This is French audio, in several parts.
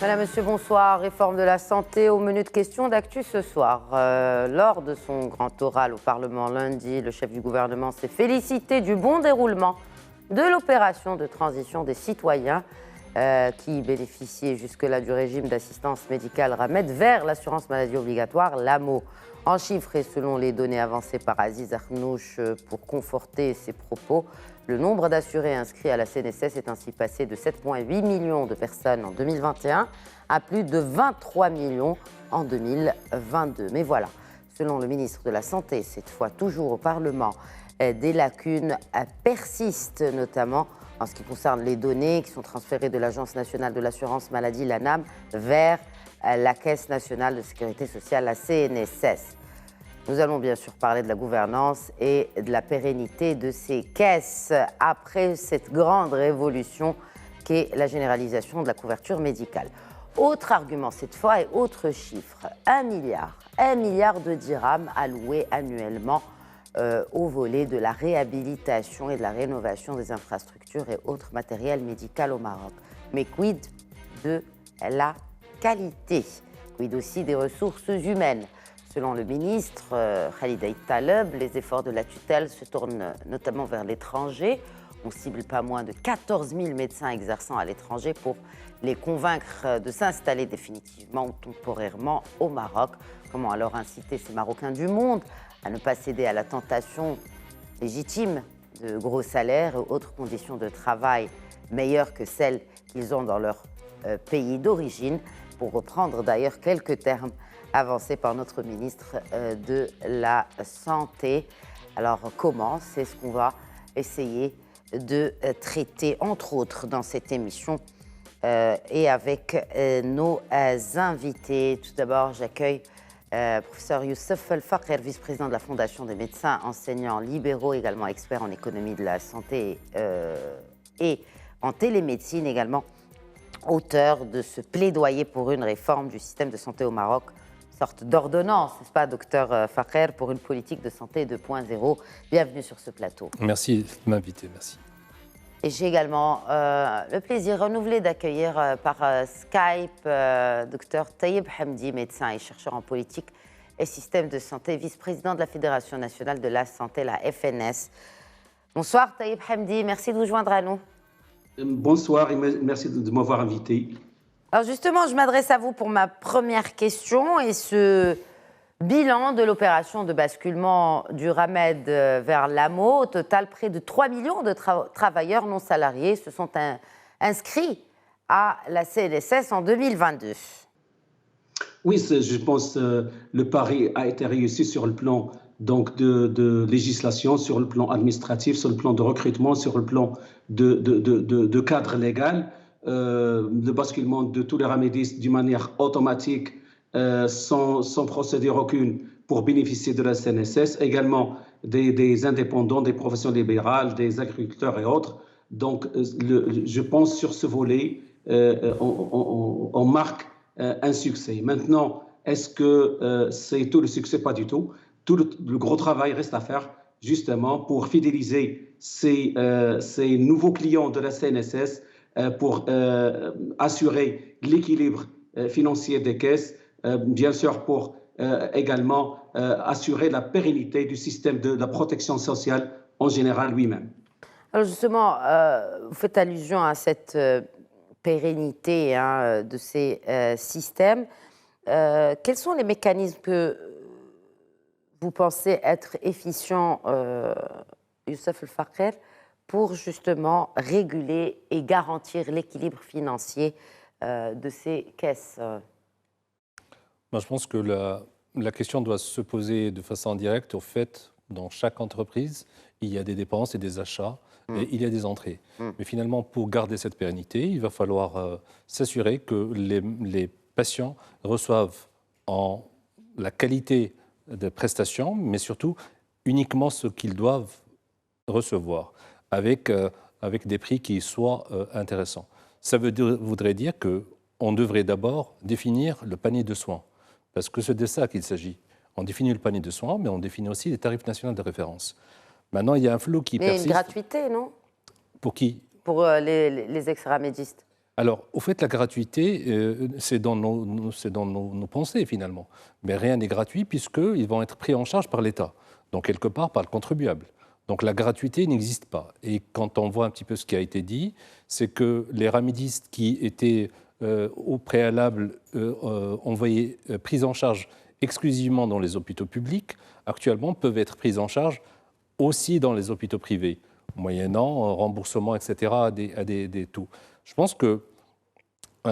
Madame, Monsieur, bonsoir. Réforme de la santé au menu de questions d'actu ce soir. Lors de son grand oral au Parlement lundi, le chef du gouvernement s'est félicité du bon déroulement de l'opération de transition des citoyens qui bénéficiaient jusque-là du régime d'assistance médicale RAMED vers l'assurance maladie obligatoire, l'AMO. En chiffres et selon les données avancées par Aziz Arnouch pour conforter ses propos, le nombre d'assurés inscrits à la CNSS est ainsi passé de 7,8 millions de personnes en 2021 à plus de 23 millions en 2022. Mais voilà, selon le ministre de la Santé, cette fois toujours au Parlement, des lacunes persistent, notamment en ce qui concerne les données qui sont transférées de l'Agence nationale de l'assurance maladie, l'ANAM, vers la Caisse nationale de sécurité sociale, la CNSS. Nous allons bien sûr parler de la gouvernance et de la pérennité de ces caisses après cette grande révolution qu'est la généralisation de la couverture médicale. Autre argument cette fois et autre chiffre, 1 milliard de dirhams alloués annuellement au volet de la réhabilitation et de la rénovation des infrastructures et autres matériels médicaux au Maroc. Mais quid de la qualité? Quid aussi des ressources humaines? Selon le ministre Khalid Aïd Taleb, les efforts de la tutelle se tournent notamment vers l'étranger. On cible pas moins de 14 000 médecins exerçant à l'étranger pour les convaincre de s'installer définitivement ou temporairement au Maroc. Comment alors inciter ces Marocains du monde à ne pas céder à la tentation légitime de gros salaires et autres conditions de travail meilleures que celles qu'ils ont dans leur pays d'origine, pour reprendre d'ailleurs quelques termes avancé par notre ministre de la Santé. Alors comment? C'est ce qu'on va essayer de traiter, entre autres, dans cette émission et avec nos invités. Tout d'abord, j'accueille professeur Youssef El Fakher, vice-président de la Fondation des médecins enseignants libéraux, également expert en économie de la santé et en télémédecine, également auteur de ce plaidoyer pour une réforme du système de santé au Maroc, sorte d'ordonnance, n'est-ce pas, docteur Fakher, pour une politique de santé 2.0. Bienvenue sur ce plateau. Merci de m'inviter, merci. Et j'ai également le plaisir renouvelé d'accueillir par Skype docteur Taïeb Hamdi, médecin et chercheur en politique et système de santé, vice-président de la Fédération nationale de la santé, la FNS. Bonsoir Taïeb Hamdi, merci de vous joindre à nous. Bonsoir et merci de m'avoir invité. Alors justement, je m'adresse à vous pour ma première question et ce bilan de l'opération de basculement du RAMED vers l'AMO. Au total, près de 3 millions de travailleurs non salariés se sont inscrits à la CNSS en 2022. Oui, je pense que le pari a été réussi sur le plan donc, de législation, sur le plan administratif, sur le plan de recrutement, sur le plan de cadre légal. Le basculement de tous les ramédistes d'une manière automatique, sans procédure aucune, pour bénéficier de la CNSS, également des indépendants, des professions libérales, des agriculteurs et autres. Donc, je pense sur ce volet, on marque un succès. Maintenant, est-ce que c'est tout le succès? Pas du tout. Tout le gros travail reste à faire, justement, pour fidéliser ces nouveaux clients de la CNSS, pour assurer l'équilibre financier des caisses, bien sûr pour également assurer la pérennité du système de la protection sociale en général lui-même. Alors justement, vous faites allusion à cette pérennité de ces systèmes. Quels sont les mécanismes que vous pensez être efficients, Youssef El Fakher, pour justement réguler et garantir l'équilibre financier de ces caisses? Moi, je pense que la question doit se poser de façon directe au fait, dans chaque entreprise, il y a des dépenses et des achats, et il y a des entrées. Mais finalement, pour garder cette pérennité, il va falloir s'assurer que les patients reçoivent en la qualité de prestations, mais surtout uniquement ce qu'ils doivent recevoir, avec des prix qui soient intéressants. Ça voudrait dire qu'on devrait d'abord définir le panier de soins, parce que c'est de ça qu'il s'agit. On définit le panier de soins, mais on définit aussi les tarifs nationaux de référence. Maintenant, il y a un flou qui persiste. Mais une gratuité, non? Pour qui? Pour les ex-ramédistes. Alors, au fait, la gratuité, c'est dans nos pensées, finalement. Mais rien n'est gratuit, puisqu'ils vont être pris en charge par l'État, donc quelque part par le contribuable. Donc la gratuité n'existe pas. Et quand on voit un petit peu ce qui a été dit, c'est que les ramédistes qui étaient au préalable pris en charge exclusivement dans les hôpitaux publics, actuellement peuvent être pris en charge aussi dans les hôpitaux privés, moyennant remboursement, etc., à des taux. Je pense qu'il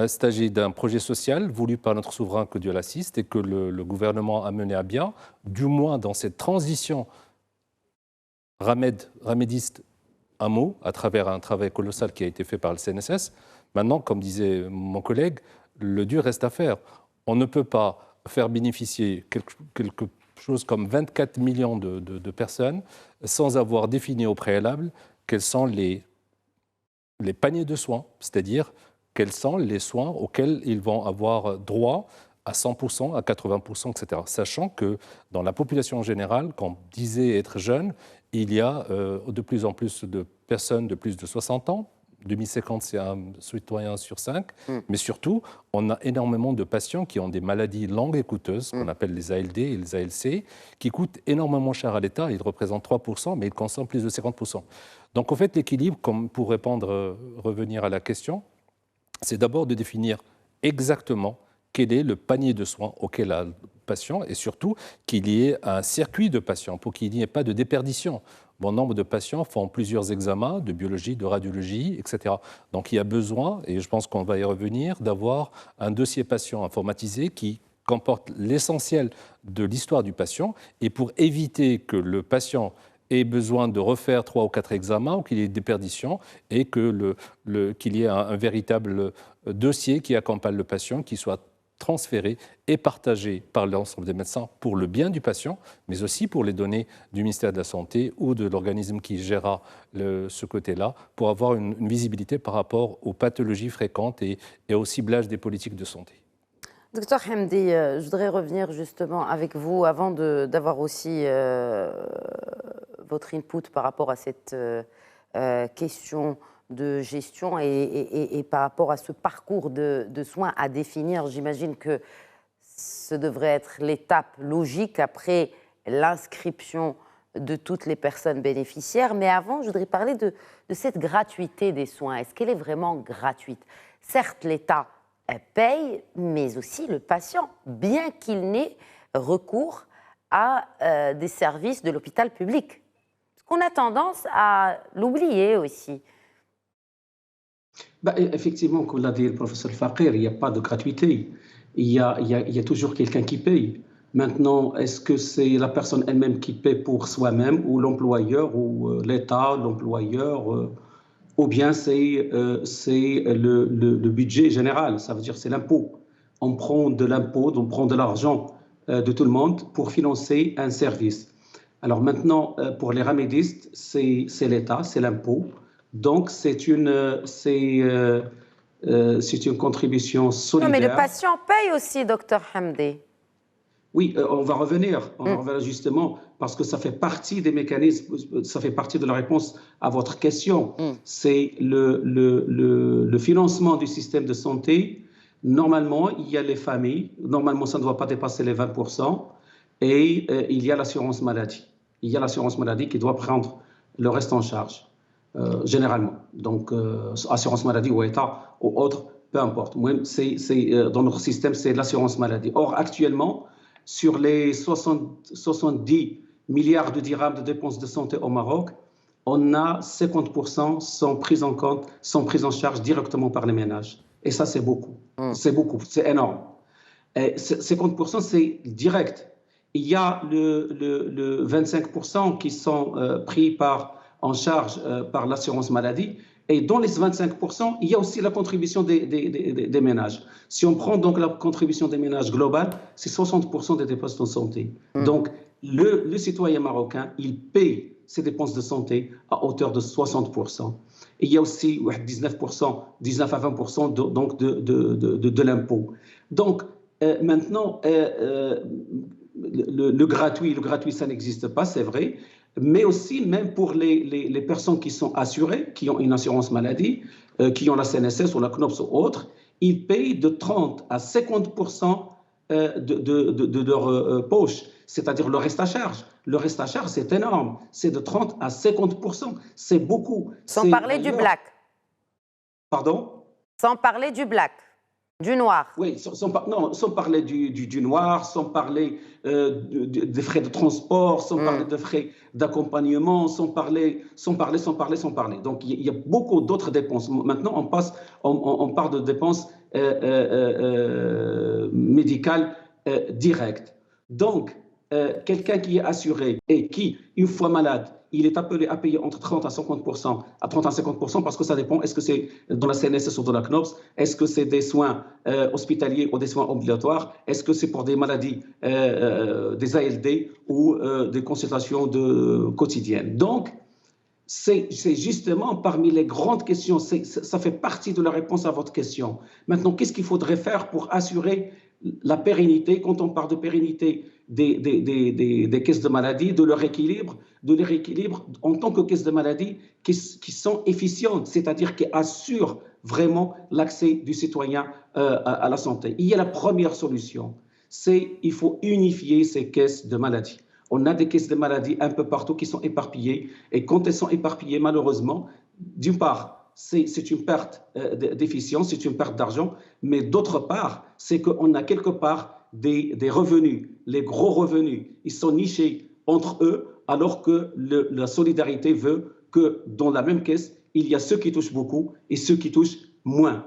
s'agit d'un projet social voulu par notre souverain, que Dieu l'assiste, et que le gouvernement a mené à bien, du moins dans cette transition ramédiste, un mot, à travers un travail colossal qui a été fait par le CNSS. Maintenant, comme disait mon collègue, le dur reste à faire. On ne peut pas faire bénéficier quelque chose comme 24 millions de personnes sans avoir défini au préalable quels sont les paniers de soins, c'est-à-dire quels sont les soins auxquels ils vont avoir droit à 100%, à 80%, etc. Sachant que dans la population générale, quand on disait être jeune, il y a de plus en plus de personnes de plus de 60 ans. 2050, c'est un citoyen sur 5. Mais surtout, on a énormément de patients qui ont des maladies longues et coûteuses, qu'on appelle les ALD et les ALC, qui coûtent énormément cher à l'État. Ils représentent 3%, mais ils consomment plus de 50%. Donc, en fait, l'équilibre, comme pour revenir à la question, c'est d'abord de définir exactement quel est le panier de soins auquel a le patient et surtout qu'il y ait un circuit de patients pour qu'il n'y ait pas de déperdition. Bon nombre de patients font plusieurs examens de biologie, de radiologie, etc. Donc il y a besoin, et je pense qu'on va y revenir, d'avoir un dossier patient informatisé qui comporte l'essentiel de l'histoire du patient, et pour éviter que le patient ait besoin de refaire 3 ou 4 examens ou qu'il y ait des déperditions, et qu'il y ait un véritable dossier qui accompagne le patient, qui soit transféré et partagé par l'ensemble des médecins pour le bien du patient, mais aussi pour les données du ministère de la Santé ou de l'organisme qui gérera ce côté-là, pour avoir une visibilité par rapport aux pathologies fréquentes et au ciblage des politiques de santé. Docteur Hamdi, je voudrais revenir justement avec vous avant d'avoir aussi votre input par rapport à cette question de gestion et par rapport à ce parcours de soins à définir. J'imagine que ce devrait être l'étape logique après l'inscription de toutes les personnes bénéficiaires. Mais avant, je voudrais parler de cette gratuité des soins. Est-ce qu'elle est vraiment gratuite? Certes, l'État paye, mais aussi le patient, bien qu'il n'ait recours à des services de l'hôpital public. Parce qu'on a tendance à l'oublier aussi. Effectivement, comme l'a dit le professeur Fakir, il n'y a pas de gratuité. Il y a toujours quelqu'un qui paye. Maintenant, est-ce que c'est la personne elle-même qui paie pour soi-même, ou l'employeur, ou l'État, l'employeur, ou bien c'est le budget général, ça veut dire c'est l'impôt. On prend de l'impôt, on prend de l'argent de tout le monde pour financer un service. Alors maintenant, pour les ramédistes, c'est l'État, c'est l'impôt. Donc, c'est une contribution solidaire. Non, mais le patient paye aussi, docteur Hamdi. Oui, on va revenir justement, parce que ça fait partie des mécanismes, ça fait partie de la réponse à votre question. C'est le financement du système de santé. Normalement, il y a les familles. Normalement, ça ne doit pas dépasser les 20%. Et il y a l'assurance maladie. Il y a l'assurance maladie qui doit prendre le reste en charge. Généralement. Donc, assurance maladie ou État ou autre, peu importe. Dans notre système, c'est l'assurance maladie. Or, actuellement, sur les 70 milliards de dirhams de dépenses de santé au Maroc, on a 50% sont pris en compte, sont pris en charge directement par les ménages. Et ça, c'est beaucoup. C'est beaucoup, c'est énorme. Et 50%, c'est direct. Il y a le 25% qui sont pris en charge par l'assurance maladie. Et dans les 25%, il y a aussi la contribution des ménages. Si on prend donc la contribution des ménages globale, c'est 60% des dépenses de santé. Donc, le citoyen marocain, il paye ses dépenses de santé à hauteur de 60%. Et il y a aussi 19%, 19 à 20% de l'impôt. Donc, maintenant, le gratuit, ça n'existe pas, c'est vrai. Mais aussi, même pour les personnes qui sont assurées, qui ont une assurance maladie, qui ont la CNSS ou la CNOPS ou autre, ils payent de 30 à 50% de leur poche, c'est-à-dire le reste à charge. Le reste à charge, c'est énorme. C'est de 30 à 50%. C'est beaucoup. Sans parler du black. Pardon? Sans parler du black, du noir. Oui, sans parler du noir, sans parler des frais de transport, sans parler de frais d'accompagnement, sans parler. Donc, il y a beaucoup d'autres dépenses. Maintenant, on parle de dépenses médicales directes. Donc, quelqu'un qui est assuré et qui, une fois malade, il est appelé à payer entre 30 à 50%, parce que ça dépend, est-ce que c'est dans la CNSS ou dans la CNOPS, est-ce que c'est des soins hospitaliers ou des soins obligatoires, est-ce que c'est pour des maladies, des ALD ou des consultations quotidiennes. Donc, c'est justement parmi les grandes questions, ça fait partie de la réponse à votre question. Maintenant, qu'est-ce qu'il faudrait faire pour assurer la pérennité, quand on parle de pérennité des caisses de maladie, de leur équilibre en tant que caisses de maladie qui sont efficientes, c'est-à-dire qui assurent vraiment l'accès du citoyen à la santé. Il y a la première solution, c'est il faut unifier ces caisses de maladie. On a des caisses de maladie un peu partout qui sont éparpillées, et quand elles sont éparpillées, malheureusement, d'une part, c'est une perte d'efficience, c'est une perte d'argent, mais d'autre part, c'est qu'on a quelque part des revenus, les gros revenus, ils sont nichés entre eux, alors que la solidarité veut que dans la même caisse, il y a ceux qui touchent beaucoup et ceux qui touchent moins.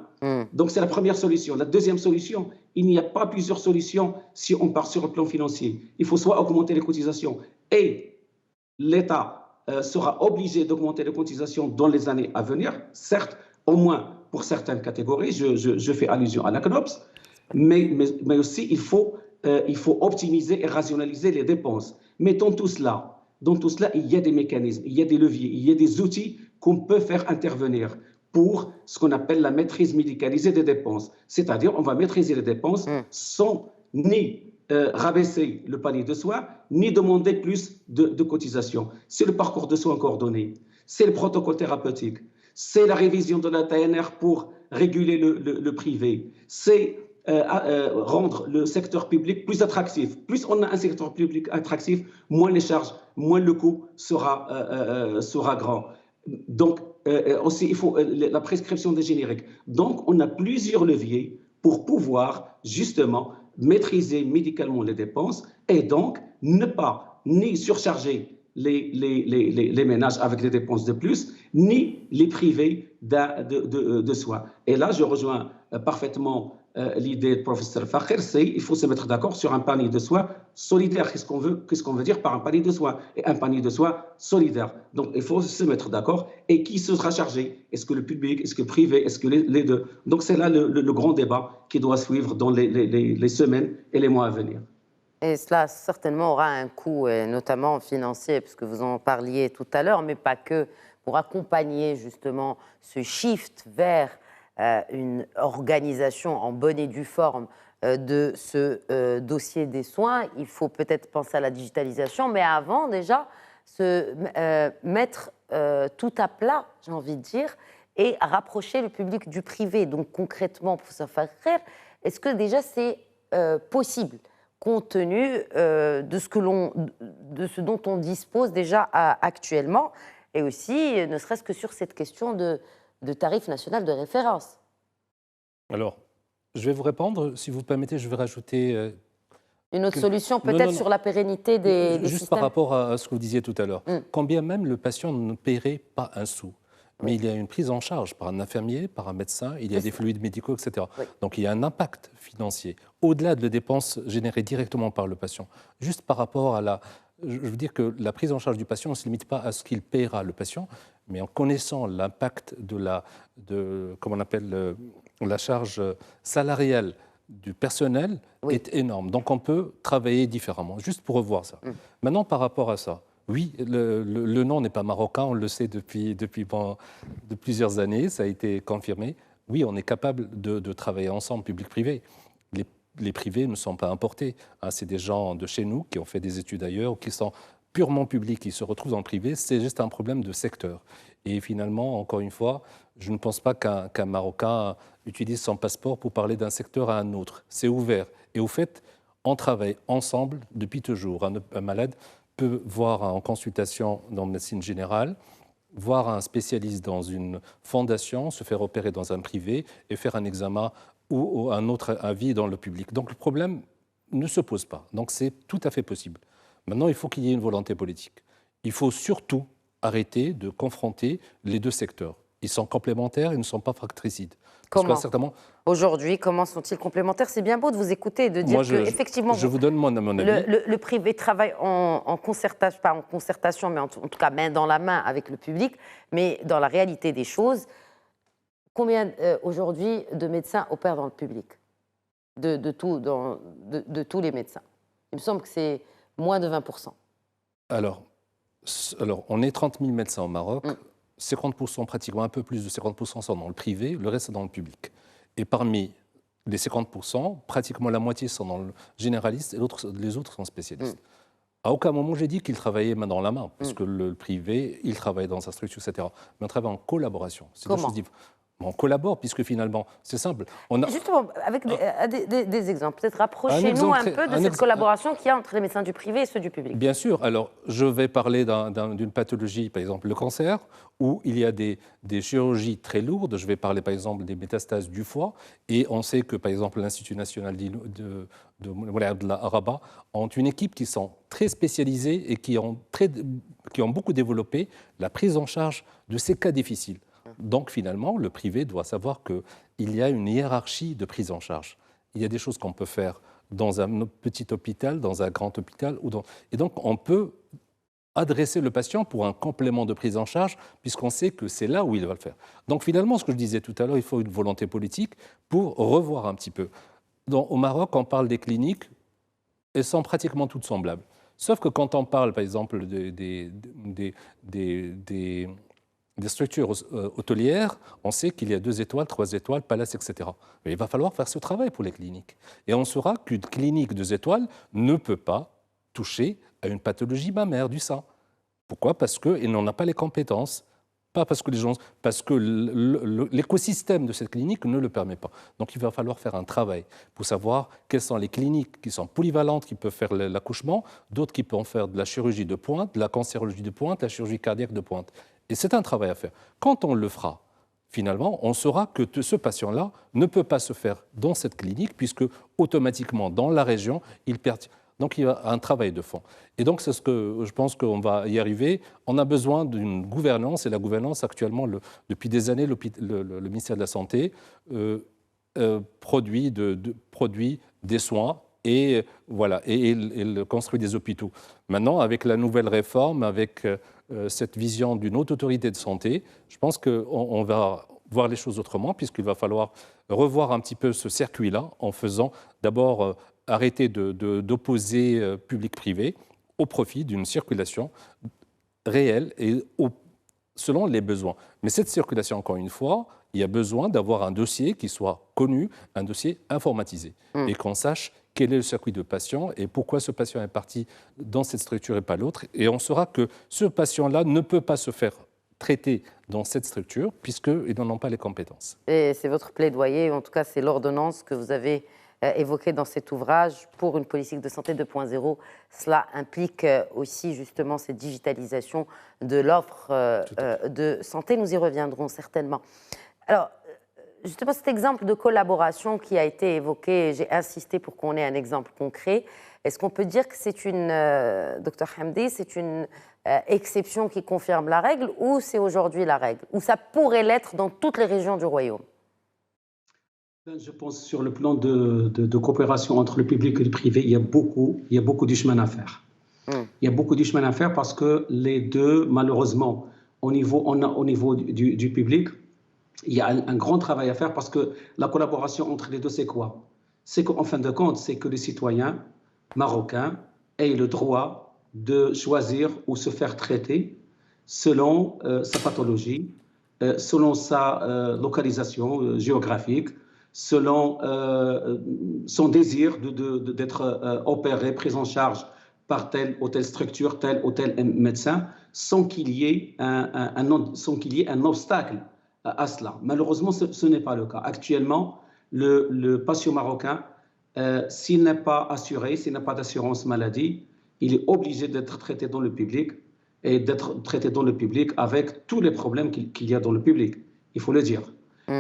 Donc c'est la première solution. La deuxième solution, il n'y a pas plusieurs solutions si on part sur le plan financier. Il faut soit augmenter les cotisations et l'État sera obligé d'augmenter les cotisations dans les années à venir, certes, au moins pour certaines catégories, je fais allusion à la CNOPS, mais aussi il faut optimiser et rationaliser les dépenses. Mais dans tout cela, il y a des mécanismes, il y a des leviers, il y a des outils qu'on peut faire intervenir pour ce qu'on appelle la maîtrise médicalisée des dépenses. C'est-à-dire, on va maîtriser les dépenses sans ni rabaisser le panier de soins, ni demander plus de cotisations. C'est le parcours de soins coordonné, c'est le protocole thérapeutique, c'est la révision de la TNR pour réguler le privé, c'est rendre le secteur public plus attractif. Plus on a un secteur public attractif, moins les charges, moins le coût sera grand. Donc, aussi, il faut la prescription des génériques. Donc, on a plusieurs leviers pour pouvoir justement maîtriser médicalement les dépenses et donc ne pas ni surcharger les ménages avec des dépenses de plus, ni les priver de soins. Et là, je rejoins parfaitement l'idée du professeur Fakher, c'est qu'il faut se mettre d'accord sur un panier de soins solidaire. Qu'est-ce qu'on veut dire par un panier de soins? Et un panier de soins solidaire. Donc, il faut se mettre d'accord. Et qui sera chargé? Est-ce que le public? Est-ce que le privé? Est-ce que les deux? Donc, c'est là le grand débat qui doit suivre dans les semaines et les mois à venir. Et cela certainement aura un coût, et notamment financier, puisque vous en parliez tout à l'heure, mais pas que, pour accompagner justement ce shift vers une organisation en bonne et due forme de ce dossier des soins. Il faut peut-être penser à la digitalisation, mais avant déjà, mettre tout à plat, j'ai envie de dire, et rapprocher le public du privé. Donc concrètement, professeur Fakher, est-ce que déjà c'est possible, compte tenu de ce dont on dispose déjà actuellement, et aussi ne serait-ce que sur cette question de tarif national de référence? Alors, je vais vous répondre. Si vous permettez, je vais rajouter... Une autre solution peut-être sur la pérennité des Juste systèmes. par rapport à ce que vous disiez tout à l'heure. Quand bien même le patient ne paierait pas un sou, mais il y a une prise en charge par un infirmier, par un médecin, il y a des fluides médicaux, etc. Oui. Donc il y a un impact financier, au-delà de dépenses générées directement par le patient. Juste par rapport à je veux dire que la prise en charge du patient ne se limite pas à ce qu'il paiera le patient, mais en connaissant l'impact comment on appelle, la charge salariale du personnel est énorme. Donc on peut travailler différemment, juste pour revoir ça. Maintenant, par rapport à ça, oui, le nom n'est pas marocain, on le sait depuis de plusieurs années, ça a été confirmé. Oui, on est capable de travailler ensemble, public-privé. les privés ne sont pas importés. Hein, c'est des gens de chez nous qui ont fait des études ailleurs ou qui sont purement publics, qui se retrouvent dans le privé. C'est juste un problème de secteur. Et finalement, encore une fois, je ne pense pas qu'un Marocain utilise son passeport pour parler d'un secteur à un autre. C'est ouvert. Et au fait, on travaille ensemble depuis toujours. Un malade peut voir en consultation dans médecine générale, voir un spécialiste dans une fondation, se faire opérer dans un privé et faire un examen ou un autre avis dans le public. Donc le problème ne se pose pas. Donc c'est tout à fait possible. Maintenant, il faut qu'il y ait une volonté politique. Il faut surtout arrêter de confronter les deux secteurs. Ils sont complémentaires, ils ne sont pas fratricides. Comment aujourd'hui, comment sont-ils complémentaires? C'est bien beau de vous écouter et de dire qu'effectivement, je vous donne mon avis. Le privé travaille en concertation, pas en concertation, mais en tout cas main dans la main avec le public. Mais dans la réalité des choses, combien aujourd'hui de médecins opèrent dans le public de tous les médecins? Il me semble que c'est moins de 20%. Alors, on est 30 000 médecins au Maroc. 50%, pratiquement un peu plus de 50% sont dans le privé, le reste est dans le public. Et parmi les 50%, pratiquement la moitié sont dans le généraliste et les autres sont spécialistes. À aucun moment j'ai dit qu'ils travaillaient main dans la main, parce que le privé, il travaille dans sa structure, etc. Mais on travaille en collaboration. C'est deux choses différentes. On collabore, puisque finalement, c'est simple. Justement, avec des exemples, peut-être rapprochez-nous un peu de cette collaboration qu'il y a entre les médecins du privé et ceux du public. Bien sûr. Alors, je vais parler d'une pathologie, par exemple le cancer, où il y a des chirurgies très lourdes. Je vais parler, par exemple, des métastases du foie. Et on sait que, par exemple, l'Institut national de la Rabat ont une équipe qui sont très spécialisées et qui ont beaucoup développé la prise en charge de ces cas difficiles. Donc finalement, le privé doit savoir qu'il y a une hiérarchie de prise en charge. Il y a des choses qu'on peut faire dans un petit hôpital, dans un grand hôpital. Et donc on peut adresser le patient pour un complément de prise en charge, puisqu'on sait que c'est là où il va le faire. Donc finalement, ce que je disais tout à l'heure, il faut une volonté politique pour revoir un petit peu. Au Maroc, on parle des cliniques, elles sont pratiquement toutes semblables. Sauf que quand on parle, par exemple, des structures hôtelières, on sait qu'il y a 2 étoiles, 3 étoiles, palace, etc. Mais il va falloir faire ce travail pour les cliniques. Et on saura qu'une clinique 2 étoiles ne peut pas toucher à une pathologie mammaire du sein. Pourquoi? Parce qu'il n'en a pas les compétences. Pas parce que l'écosystème de cette clinique ne le permet pas. Donc il va falloir faire un travail pour savoir quelles sont les cliniques qui sont polyvalentes, qui peuvent faire l'accouchement, d'autres qui peuvent faire de la chirurgie de pointe, de la cancérologie de pointe, de la chirurgie cardiaque de pointe. Et c'est un travail à faire. Quand on le fera, finalement, on saura que ce patient-là ne peut pas se faire dans cette clinique, puisque automatiquement, dans la région, il perd. Donc, il y a un travail de fond. Et donc, c'est ce que je pense qu'on va y arriver. On a besoin d'une gouvernance, et la gouvernance, actuellement, depuis des années, le ministère de la Santé produit des soins et il construit des hôpitaux. Maintenant, avec la nouvelle réforme, avec cette vision d'une haute autorité de santé, je pense qu'on va voir les choses autrement, puisqu'il va falloir revoir un petit peu ce circuit-là en faisant d'abord arrêter d'opposer public-privé au profit d'une circulation réelle et selon les besoins. Mais cette circulation, encore une fois, il y a besoin d'avoir un dossier qui soit connu, un dossier informatisé, et qu'on sache quel est le circuit de patient et pourquoi ce patient est parti dans cette structure et pas l'autre. Et on saura que ce patient-là ne peut pas se faire traiter dans cette structure puisqu'ils n'en ont pas les compétences. Et c'est votre plaidoyer, en tout cas c'est l'ordonnance que vous avez évoquée dans cet ouvrage pour une politique de santé 2.0. Cela implique aussi justement cette digitalisation de l'offre de santé. Nous y reviendrons certainement. Alors, justement, cet exemple de collaboration qui a été évoqué, j'ai insisté pour qu'on ait un exemple concret. Est-ce qu'on peut dire que c'est Dr Hamdi, c'est une exception qui confirme la règle ou c'est aujourd'hui la règle? Ou ça pourrait l'être dans toutes les régions du royaume? Je pense sur le plan de coopération entre le public et le privé, il y a beaucoup de chemin à faire. Il y a beaucoup de chemin à faire parce que les deux, malheureusement, au niveau du public, il y a un grand travail à faire parce que la collaboration entre les deux, c'est quoi? C'est qu'en fin de compte, c'est que les citoyens marocains aient le droit de choisir ou se faire traiter selon sa pathologie, selon sa localisation géographique, selon son désir d'être opéré, pris en charge par telle ou telle structure, tel ou tel médecin, sans qu'il y ait un obstacle à cela. Malheureusement, ce n'est pas le cas. Actuellement, le patient marocain, s'il n'est pas assuré, s'il n'a pas d'assurance maladie, il est obligé d'être traité dans le public et d'être traité dans le public avec tous les problèmes qu'il y a dans le public, il faut le dire.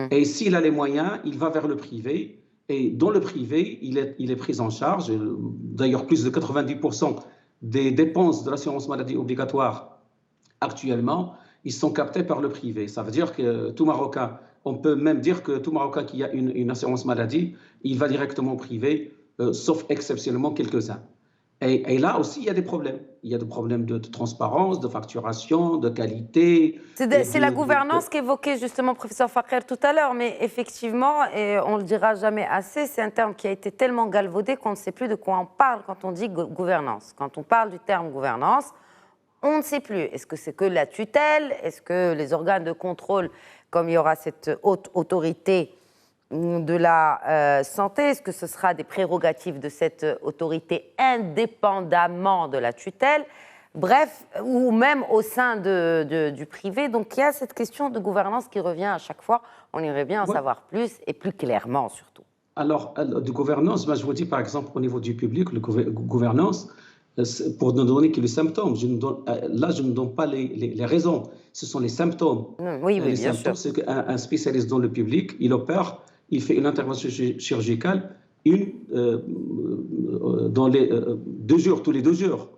Et s'il a les moyens, il va vers le privé. Et dans le privé, il est pris en charge. D'ailleurs, plus de 90% des dépenses de l'assurance maladie obligatoire actuellement, ils sont captés par le privé. Ça veut dire que tout Marocain, on peut même dire que tout Marocain qui a une assurance maladie, il va directement au privé, sauf exceptionnellement quelques-uns. Et là aussi, il y a des problèmes. Il y a des problèmes de transparence, de facturation, de qualité. C'est la gouvernance qu'évoquait justement le professeur Fakher tout à l'heure, mais effectivement, et on ne le dira jamais assez, c'est un terme qui a été tellement galvaudé qu'on ne sait plus de quoi on parle quand on dit gouvernance. Quand on parle du terme gouvernance, on ne sait plus. Est-ce que c'est que la tutelle? Est-ce que les organes de contrôle, comme il y aura cette haute autorité de la santé, est-ce que ce sera des prérogatives de cette autorité indépendamment de la tutelle? Bref, ou même au sein du privé. Donc il y a cette question de gouvernance qui revient à chaque fois. On irait bien en savoir plus et plus clairement surtout. Alors, de gouvernance, je vous dis par exemple au niveau du public, la gouvernance, pour ne donner que les symptômes. Je ne donne pas les raisons. Ce sont les symptômes. Oui, les bien symptômes, sûr. c'est qu'un spécialiste dans le public, il opère, il fait une intervention chirurgicale dans les 2 jours, tous les 2 jours.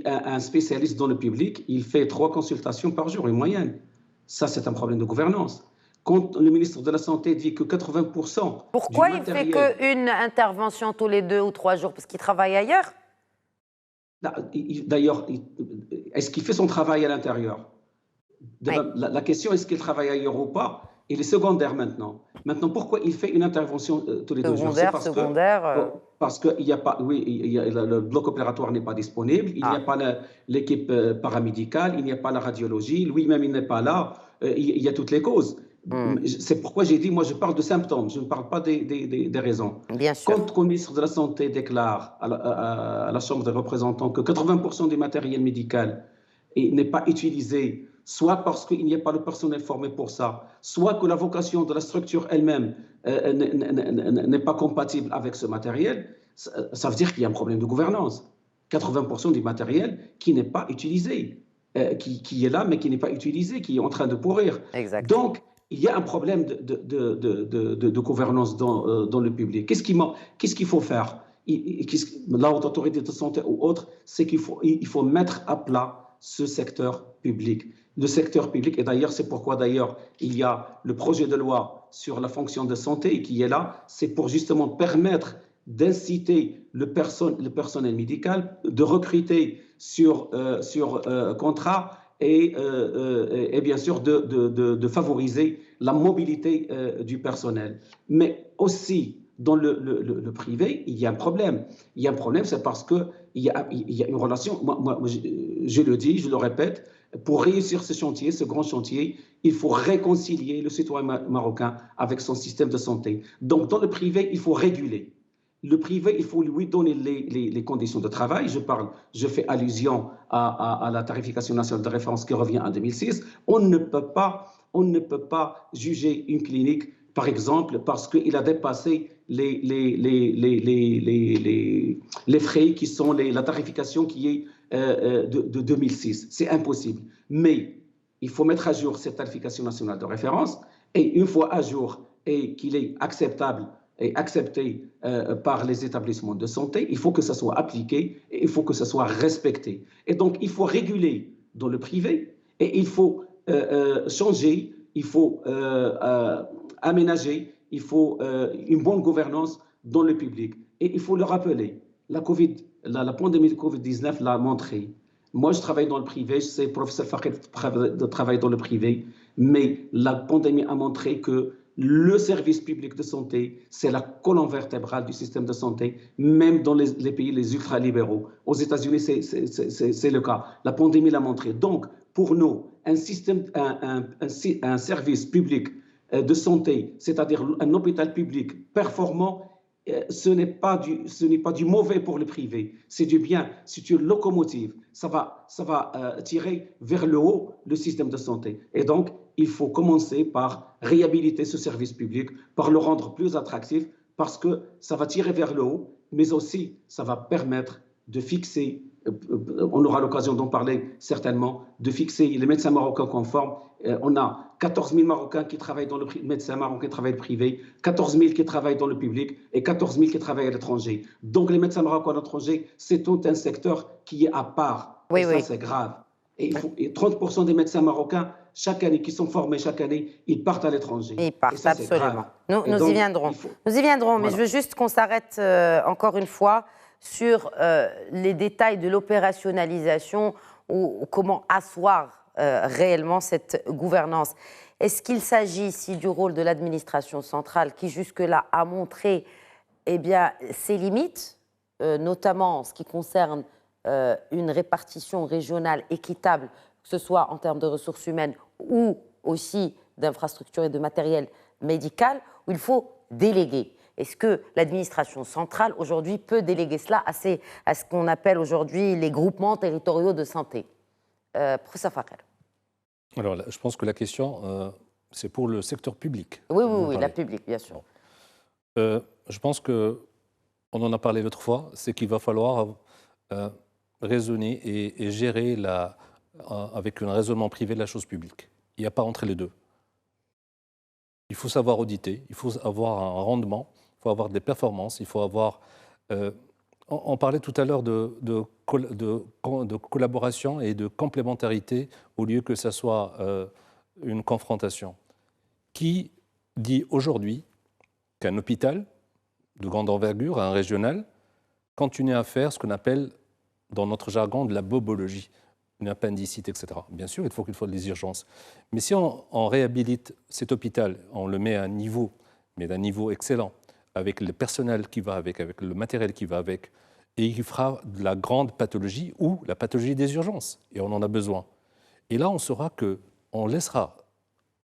Un spécialiste dans le public, il fait 3 consultations par jour, en moyenne. Ça, c'est un problème de gouvernance. Quand le ministre de la Santé dit que 80% Pourquoi du matériel... il fait qu'une intervention tous les 2 ou 3 jours? Parce qu'il travaille ailleurs? D'ailleurs, est-ce qu'il fait son travail à l'intérieur? La question, est-ce qu'il travaille ailleurs ou pas? Il est secondaire maintenant. Maintenant, pourquoi il fait une intervention tous les 2 jours? Parce que il y a pas, le bloc opératoire n'est pas disponible, il n'y a pas l'équipe paramédicale, il n'y a pas la radiologie, lui-même il n'est pas là, il y a toutes les causes. C'est pourquoi j'ai dit, moi je parle de symptômes, je ne parle pas des raisons. Bien sûr. Quand le ministre de la Santé déclare à la Chambre des représentants que 80% du matériel médical n'est pas utilisé, soit parce qu'il n'y a pas le personnel formé pour ça, soit que la vocation de la structure elle-même n'est pas compatible avec ce matériel, ça veut dire qu'il y a un problème de gouvernance. 80% du matériel qui n'est pas utilisé, qui est là mais qui n'est pas utilisé, qui est en train de pourrir. Exact. Donc, il y a un problème de gouvernance dans le public. Qu'est-ce qu'il faut faire? La haute autorité de santé ou autre, c'est qu'il faut mettre à plat ce secteur public. Le secteur public, et d'ailleurs, c'est pourquoi d'ailleurs il y a le projet de loi sur la fonction de santé qui est là, c'est pour justement permettre d'inciter le personnel médical de recruter sur contrat et bien sûr de favoriser la mobilité du personnel. Mais aussi, dans le privé, il y a un problème. Il y a un problème, c'est parce qu'il y a une relation, moi, je le dis, je le répète, pour réussir ce chantier, ce grand chantier, il faut réconcilier le citoyen marocain avec son système de santé. Donc, dans le privé, il faut réguler. Le privé, il faut lui donner les conditions de travail. Je fais allusion à la tarification nationale de référence qui revient en 2006. On ne peut pas juger une clinique, par exemple, parce qu'il a dépassé les frais qui sont la tarification qui est de 2006. C'est impossible. Mais il faut mettre à jour cette tarification nationale de référence et une fois à jour et qu'il est acceptable et accepté par les établissements de santé, il faut que ça soit appliqué et il faut que ça soit respecté. Et donc, il faut réguler dans le privé et il faut changer, il faut aménager, il faut une bonne gouvernance dans le public. Et il faut le rappeler, la pandémie de Covid-19 l'a montré. Moi, je travaille dans le privé, je sais, professeur Fakher travaille dans le privé, mais la pandémie a montré que le service public de santé, c'est la colonne vertébrale du système de santé, même dans les pays les ultralibéraux. Aux États-Unis, c'est le cas. La pandémie l'a montré. Donc, pour nous, un service public de santé, c'est-à-dire un hôpital public performant, ce n'est pas du mauvais pour le privé, c'est du bien, c'est une locomotive. Ça va tirer vers le haut le système de santé. Et donc, il faut commencer par réhabiliter ce service public, par le rendre plus attractif, parce que ça va tirer vers le haut, mais aussi ça va permettre de fixer, on aura l'occasion d'en parler certainement, de fixer les médecins marocains conformes. On a 14 000 Marocains qui travaillent dans le médecins marocains qui travaillent dans le privé, 14 000 qui travaillent dans le public et 14 000 qui travaillent à l'étranger. Donc les médecins marocains à l'étranger, c'est tout un secteur qui est à part. Oui, et oui. ça, c'est grave. Et 30% des médecins marocains, chaque année, qui sont formés chaque année, ils partent à l'étranger. Ils partent, ça, absolument. Nous y viendrons. Nous y viendrons, mais je veux juste qu'on s'arrête encore une fois sur les détails de l'opérationnalisation ou comment asseoir réellement cette gouvernance. Est-ce qu'il s'agit ici du rôle de l'administration centrale qui jusque-là a montré ses limites, notamment en ce qui concerne une répartition régionale équitable, que ce soit en termes de ressources humaines ou aussi d'infrastructures et de matériel médical, où il faut déléguer? Est-ce que l'administration centrale, aujourd'hui, peut déléguer cela à ce qu'on appelle aujourd'hui les groupements territoriaux de santé? Professeur Fakhel. Alors, je pense que la question, c'est pour le secteur public. Oui, la publique, bien sûr. Je pense qu'on en a parlé l'autre fois, c'est qu'il va falloir raisonner et gérer avec un raisonnement privé la chose publique. Il n'y a pas entre les deux. Il faut savoir auditer, il faut avoir un rendement, il faut avoir des performances, il faut avoir... on parlait tout à l'heure de collaboration et de complémentarité au lieu que ça soit une confrontation. Qui dit aujourd'hui qu'un hôpital de grande envergure, un régional, continue à faire ce qu'on appelle dans notre jargon de la bobologie, une appendicite, etc. Bien sûr, il faut des urgences. Mais si on réhabilite cet hôpital, on le met à un niveau, mais d'un niveau excellent, avec le personnel qui va avec le matériel qui va avec, et il fera de la grande pathologie ou la pathologie des urgences, et on en a besoin. Et là, on saura qu'on laissera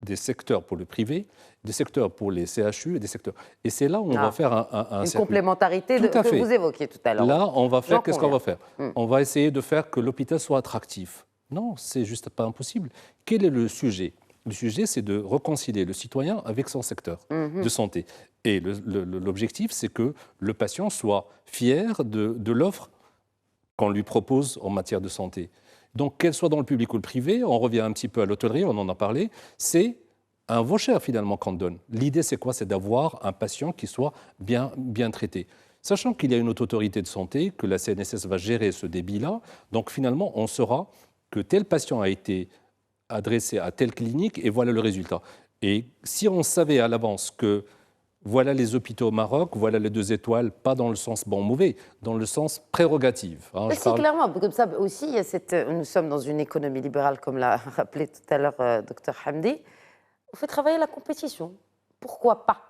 des secteurs pour le privé, des secteurs pour les CHU et des secteurs. Et c'est là où on va faire un circuit. Complémentarité que vous évoquiez tout à l'heure. Là, on va faire, qu'est-ce qu'on va faire? On va essayer de faire que l'hôpital soit attractif. Non, c'est juste pas impossible. Quel est le sujet? Le sujet, c'est de réconcilier le citoyen avec son secteur de santé. Et l'objectif, c'est que le patient soit fier de l'offre qu'on lui propose en matière de santé. Donc, qu'elle soit dans le public ou le privé, on revient un petit peu à l'hôtellerie, on en a parlé, c'est un voucher finalement qu'on donne. L'idée, c'est quoi? C'est d'avoir un patient qui soit bien traité. Sachant qu'il y a une haute autorité de santé, que la CNSS va gérer ce débit-là, donc finalement, on saura que tel patient a été adressé à telle clinique et voilà le résultat. Et si on savait à l'avance que voilà les hôpitaux au Maroc, voilà les 2 étoiles, pas dans le sens bon ou mauvais, dans le sens prérogative. C'est clairement, comme ça aussi, il y a nous sommes dans une économie libérale, comme l'a rappelé tout à l'heure Dr Hamdi. On fait travailler la compétition. Pourquoi pas,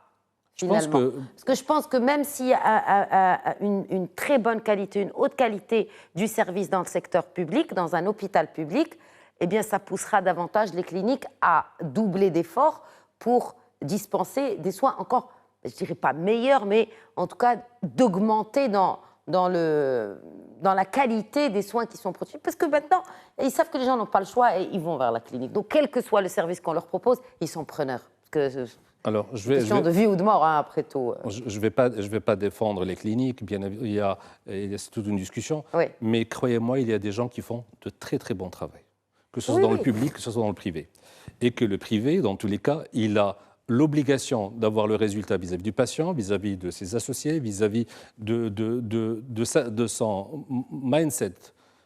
finalement? Parce que je pense que même s'il y a une très bonne qualité, une haute qualité du service dans le secteur public, dans un hôpital public, eh bien, ça poussera davantage les cliniques à doubler d'efforts pour dispenser des soins encore, je ne dirais pas meilleurs, mais en tout cas d'augmenter dans la qualité des soins qui sont produits. Parce que maintenant, ils savent que les gens n'ont pas le choix et ils vont vers la clinique. Donc, quel que soit le service qu'on leur propose, ils sont preneurs. Parce que c'est une question de vie ou de mort, après tout. Je vais pas défendre les cliniques, bien évidemment, c'est toute une discussion. Oui. Mais croyez-moi, il y a des gens qui font de très, très bon travail. Que ce soit dans le public, que ce soit dans le privé. Et que le privé, dans tous les cas, il a l'obligation d'avoir le résultat vis-à-vis du patient, vis-à-vis de ses associés, vis-à-vis de son mindset.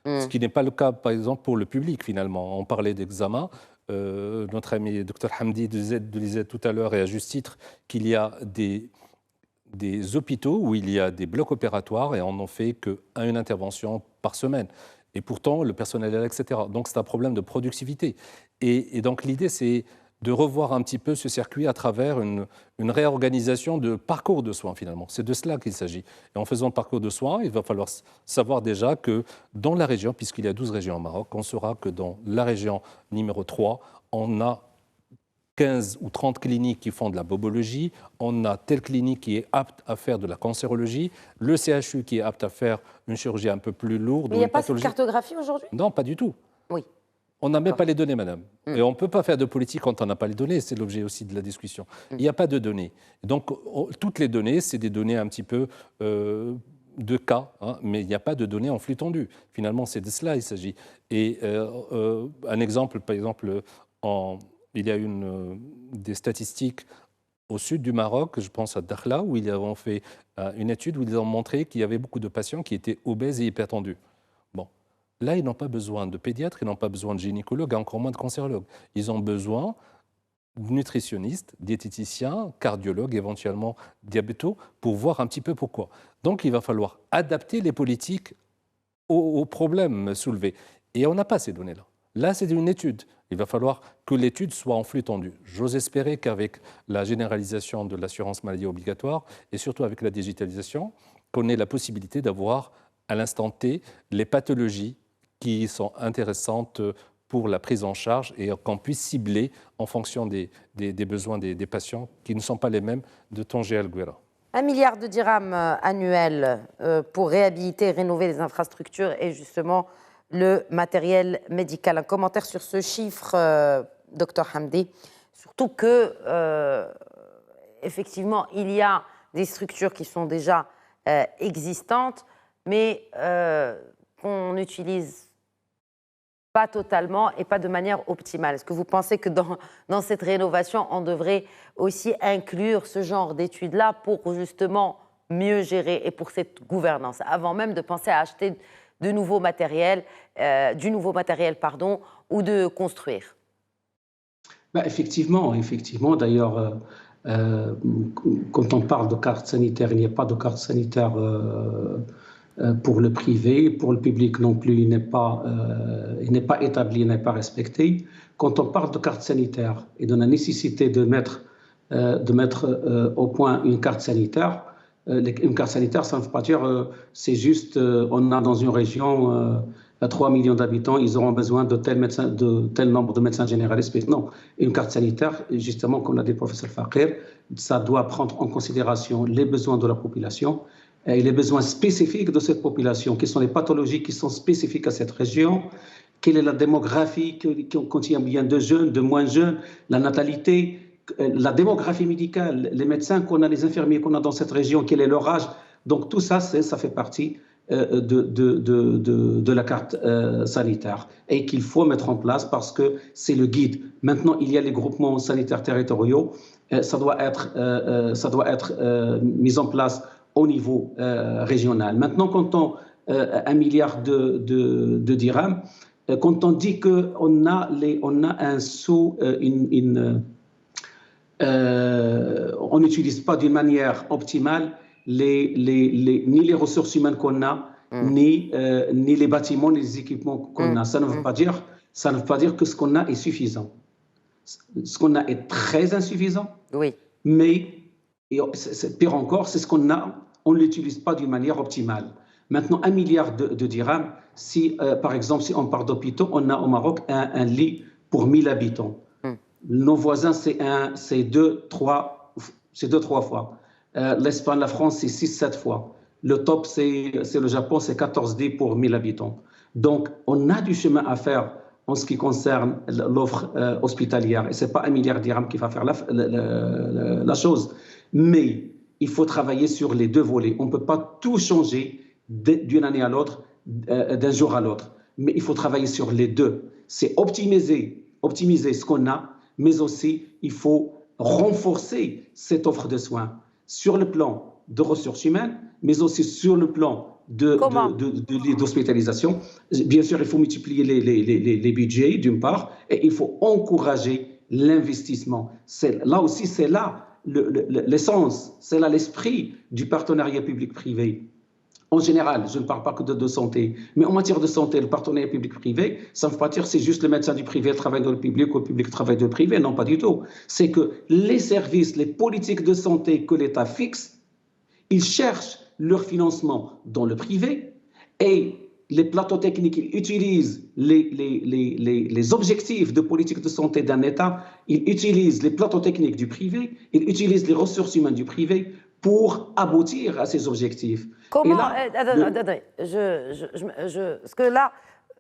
Ce qui n'est pas le cas, par exemple, pour le public, finalement. On parlait d'examen. Notre ami Dr Hamdi disait tout à l'heure, et à juste titre, qu'il y a des hôpitaux où il y a des blocs opératoires et on n'en fait qu'une intervention par semaine. Et pourtant, le personnel est là, etc. Donc, c'est un problème de productivité. Et donc, l'idée, c'est de revoir un petit peu ce circuit à travers une réorganisation de parcours de soins, finalement. C'est de cela qu'il s'agit. Et en faisant le parcours de soins, il va falloir savoir déjà que dans la région, puisqu'il y a 12 régions au Maroc, on saura que dans la région numéro 3, on a 15 ou 30 cliniques qui font de la bobologie, on a telle clinique qui est apte à faire de la cancérologie, le CHU qui est apte à faire une chirurgie un peu plus lourde. Mais il n'y a pas cette cartographie aujourd'hui? Non, pas du tout. Oui. On n'a même pas les données, madame. Et on ne peut pas faire de politique quand on n'a pas les données, c'est l'objet aussi de la discussion. Il n'y a pas de données. Donc, toutes les données, c'est des données un petit peu de cas, hein, mais il n'y a pas de données en flux tendu. Finalement, c'est de cela il s'agit. Et un exemple, par exemple, il y a des statistiques au sud du Maroc, je pense à Dakhla, où ils ont fait une étude où ils ont montré qu'il y avait beaucoup de patients qui étaient obèses et hypertendus. Bon, là, ils n'ont pas besoin de pédiatres, ils n'ont pas besoin de gynécologues, encore moins de cancérologues. Ils ont besoin de nutritionnistes, diététiciens, cardiologues, éventuellement diabétos, pour voir un petit peu pourquoi. Donc, il va falloir adapter les politiques aux problèmes soulevés. Et on n'a pas ces données-là. Là, c'est une étude. Il va falloir que l'étude soit en flux tendu. J'ose espérer qu'avec la généralisation de l'assurance maladie obligatoire et surtout avec la digitalisation, qu'on ait la possibilité d'avoir à l'instant T les pathologies qui sont intéressantes pour la prise en charge et qu'on puisse cibler en fonction des besoins des patients qui ne sont pas les mêmes de Tanger El Guera. 1 milliard de dirhams annuels pour réhabiliter et rénover les infrastructures et justement le matériel médical. Un commentaire sur ce chiffre, Dr Hamdi, surtout que, effectivement, il y a des structures qui sont déjà existantes, mais qu'on n'utilise pas totalement et pas de manière optimale. Est-ce que vous pensez que dans cette rénovation, on devrait aussi inclure ce genre d'études-là pour justement mieux gérer et pour cette gouvernance, avant même de penser à acheter du nouveau matériel, ou de construire? Effectivement. D'ailleurs, quand on parle de carte sanitaire, il n'y a pas de carte sanitaire pour le privé, pour le public non plus, il n'est pas établi, il n'est pas respecté. Quand on parle de carte sanitaire et de la nécessité de mettre au point une carte sanitaire, ça ne veut pas dire c'est juste on a dans une région 3 millions d'habitants, ils auront besoin de tel nombre de médecins généralistes. Non, une carte sanitaire, justement, comme l'a dit le professeur Fakir, ça doit prendre en considération les besoins de la population et les besoins spécifiques de cette population, qui sont les pathologies qui sont spécifiques à cette région, quelle est la démographie, contient bien de jeunes, de moins jeunes, la natalité, la démographie médicale, les médecins qu'on a, les infirmiers qu'on a dans cette région, quel est leur âge. Donc tout ça, ça fait partie de la carte sanitaire et qu'il faut mettre en place parce que c'est le guide. Maintenant, il y a les groupements sanitaires territoriaux. Ça doit être mis en place au niveau régional. Maintenant, quand on 1 milliard de dirhams, quand on dit qu'on a un sous, on n'utilise pas d'une manière optimale ni les ressources humaines qu'on a, ni les bâtiments, ni les équipements qu'on a. Ça ne veut pas dire que ce qu'on a est suffisant. Ce qu'on a est très insuffisant. Oui. Mais pire encore, c'est ce qu'on a, on ne l'utilise pas d'une manière optimale. Maintenant, 1 milliard de dirhams, par exemple, si on parle d'hôpitaux, on a au Maroc un lit pour 1000 habitants. Nos voisins, c'est 2-3 fois. L'Espagne, la France, c'est 6-7 fois. Le top, c'est le Japon, c'est 14 lits pour 1000 habitants. Donc, on a du chemin à faire en ce qui concerne l'offre hospitalière. Et ce n'est pas 1 milliard de dirhams qui va faire la chose. Mais il faut travailler sur les deux volets. On ne peut pas tout changer d'une année à l'autre, d'un jour à l'autre. Mais il faut travailler sur les deux. C'est optimiser ce qu'on a, mais aussi il faut renforcer cette offre de soins sur le plan de ressources humaines, mais aussi sur le plan d'hospitalisation. Bien sûr, il faut multiplier les budgets d'une part, et il faut encourager l'investissement. Là aussi, c'est là l'essence, c'est là l'esprit du partenariat public-privé. En général, je ne parle pas que de santé, mais en matière de santé, le partenariat public-privé, ça ne veut pas dire que c'est juste le médecin du privé travaille dans le public ou le public travaille dans le privé, non, pas du tout. C'est que les services, les politiques de santé que l'État fixe, ils cherchent leur financement dans le privé et les plateaux techniques, ils utilisent les objectifs de politique de santé d'un État, ils utilisent les plateaux techniques du privé, ils utilisent les ressources humaines du privé pour aboutir à ces objectifs. Comment attendez, parce que là,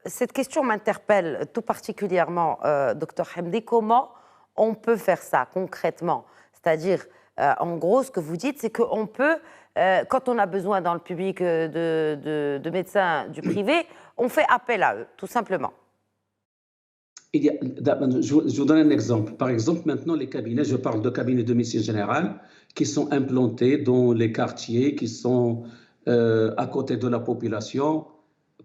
cette question m'interpelle tout particulièrement, docteur Hamdi. Comment on peut faire ça concrètement? C'est-à-dire, en gros, ce que vous dites, c'est qu'on peut, quand on a besoin dans le public de médecins du privé, on fait appel à eux, tout simplement. Je vous donne un exemple. Par exemple, maintenant, les cabinets, je parle de cabinets de médecine générale qui sont implantés dans les quartiers, qui sont à côté de la population.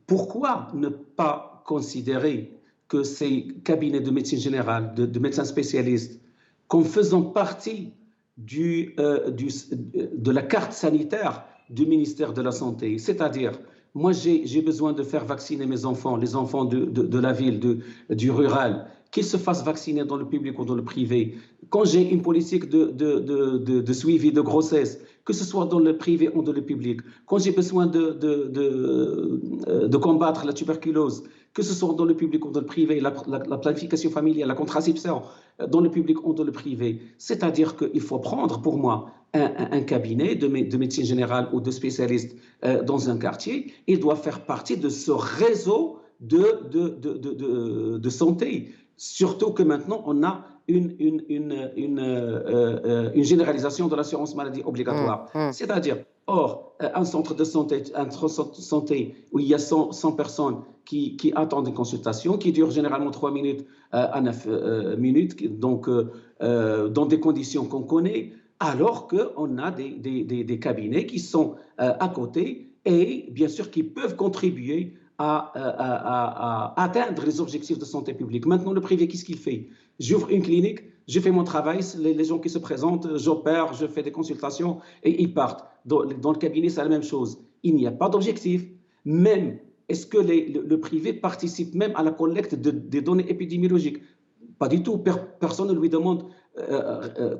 Pourquoi ne pas considérer que ces cabinets de médecine générale, de médecins spécialistes, comme faisant partie de la carte sanitaire du ministère de la Santé? C'est-à-dire, moi, j'ai besoin de faire vacciner mes enfants, les enfants de la ville, du rural, qu'ils se fassent vacciner dans le public ou dans le privé. Quand j'ai une politique de suivi de grossesse, que ce soit dans le privé ou dans le public, quand j'ai besoin de combattre la tuberculose, que ce soit dans le public ou dans le privé, la planification familiale, la contraception, dans le public ou dans le privé. C'est-à-dire qu'il faut prendre, pour moi, un cabinet de médecine générale ou de spécialistes dans un quartier. Il doit faire partie de ce réseau de santé. Surtout que maintenant, on a une généralisation de l'assurance maladie obligatoire. C'est-à-dire, un centre de santé où il y a 100 personnes qui attendent une consultation, qui dure généralement 3 minutes à 9 minutes, donc dans des conditions qu'on connaît, alors qu'on a des cabinets qui sont à côté et bien sûr qui peuvent contribuer à atteindre les objectifs de santé publique. Maintenant, le privé, qu'est-ce qu'il fait? J'ouvre une clinique, je fais mon travail, les gens qui se présentent, j'opère, je fais des consultations et ils partent. Dans le cabinet, c'est la même chose. Il n'y a pas d'objectif. Même, est-ce que le privé participe même à la collecte des données épidémiologiques? Pas du tout. Personne ne lui demande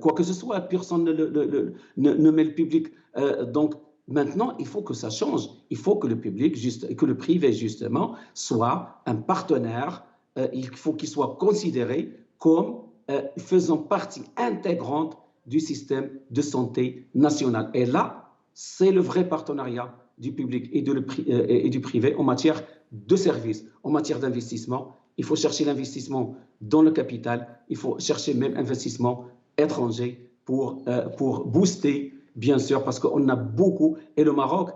quoi que ce soit. Personne ne met le public. Donc, maintenant, il faut que ça change. Il faut que le public, que le privé, justement, soit un partenaire. Il faut qu'il soit considéré comme faisant partie intégrante du système de santé national. Et là, c'est le vrai partenariat du public et du privé en matière de services, en matière d'investissement. Il faut chercher l'investissement dans le capital. Il faut chercher même investissement étranger pour booster, bien sûr, parce qu'on a beaucoup. Et le Maroc,